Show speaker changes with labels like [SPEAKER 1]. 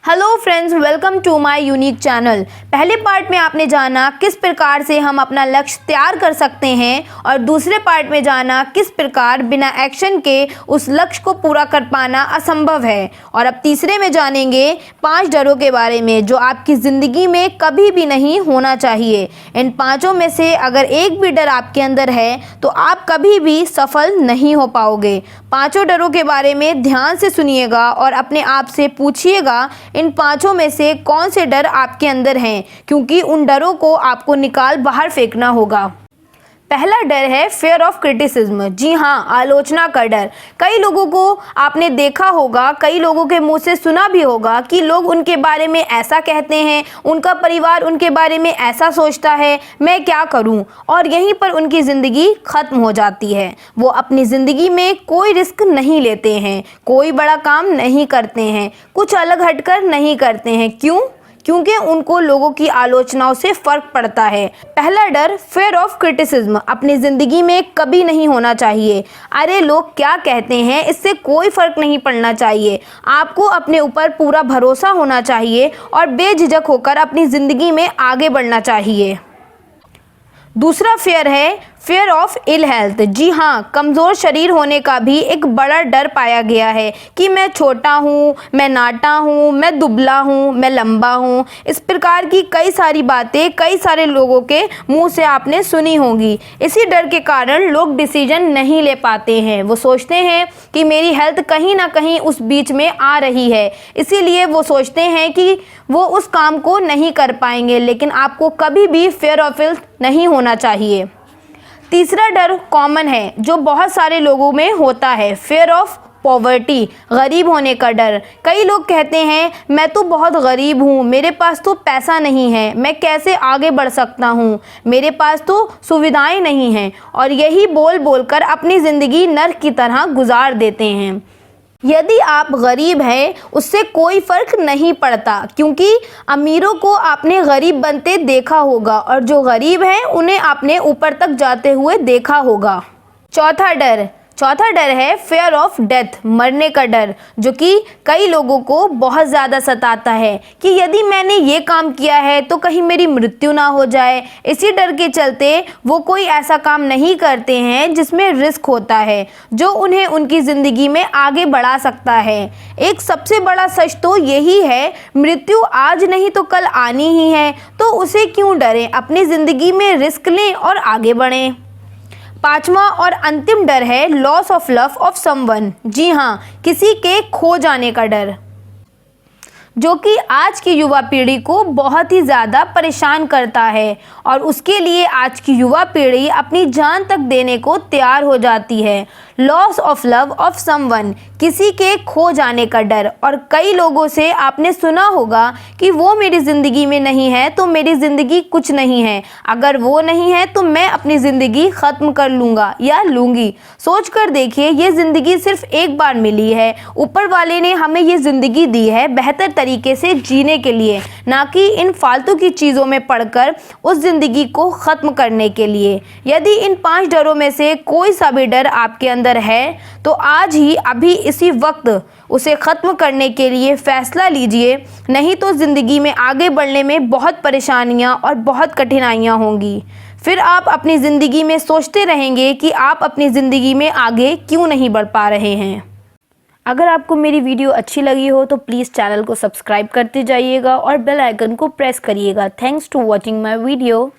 [SPEAKER 1] Hello friends, welcome to my unique channel. पहले part में आपने जाना किस प्रकार से हम अपना लक्ष्य तैयार कर सकते हैं और दूसरे पार्ट में जाना किस प्रकार बिना एक्शन के उस लक्ष्य को पूरा कर पाना असंभव है। और अब तीसरे में जानेंगे 5 डरों के बारे में जो आपकी ज़िंदगी में कभी भी नहीं होना चाहिए। इन 5 में से अगर एक भी डर आपके अंदर है तो आप कभी भी सफल नहीं हो पाओगे। 5 डरों के बारे में ध्यान से सुनिएगा और अपने आप से पूछिएगा इन 5 में से कौन से डर आपके अंदर हैं, क्योंकि उन डरों को आपको निकाल बाहर फेंकना होगा। पहला डर है फेयर ऑफ क्रिटिसिज्म। जी हाँ, आलोचना का डर। कई लोगों को आपने देखा होगा, कई लोगों के मुंह से सुना भी होगा कि लोग उनके बारे में ऐसा कहते हैं, उनका परिवार उनके बारे में ऐसा सोचता है, मैं क्या करूं। और यहीं पर उनकी ज़िंदगी ख़त्म हो जाती है। वो अपनी ज़िंदगी में कोई रिस्क नहीं लेते हैं, कोई बड़ा काम नहीं करते हैं, कुछ अलग हटकर नहीं करते हैं। क्यों? क्योंकि उनको लोगों की आलोचनाओं से फ़र्क पड़ता है। पहला डर फेयर ऑफ क्रिटिसिज्म अपनी ज़िंदगी में कभी नहीं होना चाहिए। अरे लोग क्या कहते हैं, इससे कोई फ़र्क नहीं पड़ना चाहिए। आपको अपने ऊपर पूरा भरोसा होना चाहिए और बेझिझक होकर अपनी ज़िंदगी में आगे बढ़ना चाहिए। दूसरा फेयर है फेयर ऑफ इल हेल्थ। जी हाँ, कमज़ोर शरीर होने का भी एक बड़ा डर पाया गया है कि मैं छोटा हूँ, मैं नाटा हूँ, मैं दुबला हूँ, मैं लंबा हूँ। इस प्रकार की कई सारी बातें कई सारे लोगों के मुंह से आपने सुनी होंगी। इसी डर के कारण लोग डिसीजन नहीं ले पाते हैं। वो सोचते हैं कि मेरी हेल्थ कहीं ना कहीं उस बीच में आ रही है, इसीलिए वो सोचते हैं कि वो उस काम को नहीं कर पाएंगे। लेकिन आपको कभी भी फेयर ऑफ हेल्थ नहीं होना चाहिए। तीसरा डर कॉमन है जो बहुत सारे लोगों में होता है, फेयर ऑफ पॉवर्टी, गरीब होने का डर। कई लोग कहते हैं मैं तो बहुत गरीब हूँ, मेरे पास तो पैसा नहीं है, मैं कैसे आगे बढ़ सकता हूँ, मेरे पास तो सुविधाएं नहीं हैं। और यही बोल बोलकर अपनी ज़िंदगी नर्क की तरह गुजार देते हैं। यदि आप गरीब हैं उससे कोई फ़र्क नहीं पड़ता, क्योंकि अमीरों को आपने गरीब बनते देखा होगा और जो गरीब हैं उन्हें आपने ऊपर तक जाते हुए देखा होगा। चौथा डर है फेयर ऑफ डेथ, मरने का डर, जो कि कई लोगों को बहुत ज़्यादा सताता है कि यदि मैंने ये काम किया है तो कहीं मेरी मृत्यु ना हो जाए। इसी डर के चलते वो कोई ऐसा काम नहीं करते हैं जिसमें रिस्क होता है, जो उन्हें उनकी ज़िंदगी में आगे बढ़ा सकता है। एक सबसे बड़ा सच तो यही है, मृत्यु आज नहीं तो कल आनी ही है, तो उसे क्यों डरें। अपनी ज़िंदगी में रिस्क लें और आगे बढ़ें। 5वां और अंतिम डर है loss of love of someone. जी हाँ, किसी के खो जाने का डर, जो कि आज की युवा पीढ़ी को बहुत ही ज़्यादा परेशान करता है और उसके लिए आज की युवा पीढ़ी अपनी जान तक देने को तैयार हो जाती है। Loss of love of someone, किसी के खो जाने का डर। और कई लोगों से आपने सुना होगा कि वो मेरी ज़िंदगी में नहीं है तो मेरी ज़िंदगी कुछ नहीं है, अगर वो नहीं है तो मैं अपनी ज़िंदगी ख़त्म कर लूँगा या लूँगी। सोच कर देखिए, ये ज़िंदगी सिर्फ एक बार मिली है। ऊपर वाले ने हमें ये ज़िंदगी दी है बेहतर तरीके से जीने के लिए, ना कि इन फालतू की चीज़ों में पड़कर उस ज़िंदगी को ख़त्म करने के लिए। यदि इन 5 डरों में से कोई सा भी डर आपके अंदर है तो आज ही अभी इसी वक्त उसे ख़त्म करने के लिए फ़ैसला लीजिए, नहीं तो ज़िंदगी में आगे बढ़ने में बहुत परेशानियां और बहुत कठिनाइयां होंगी। फिर आप अपनी ज़िंदगी में सोचते रहेंगे कि आप अपनी ज़िंदगी में आगे क्यों नहीं बढ़ पा रहे हैं। अगर आपको मेरी वीडियो अच्छी लगी हो तो प्लीज़ चैनल को सब्सक्राइब करते जाइएगा और बेल आइकन को प्रेस करिएगा। Thanks to watching my video.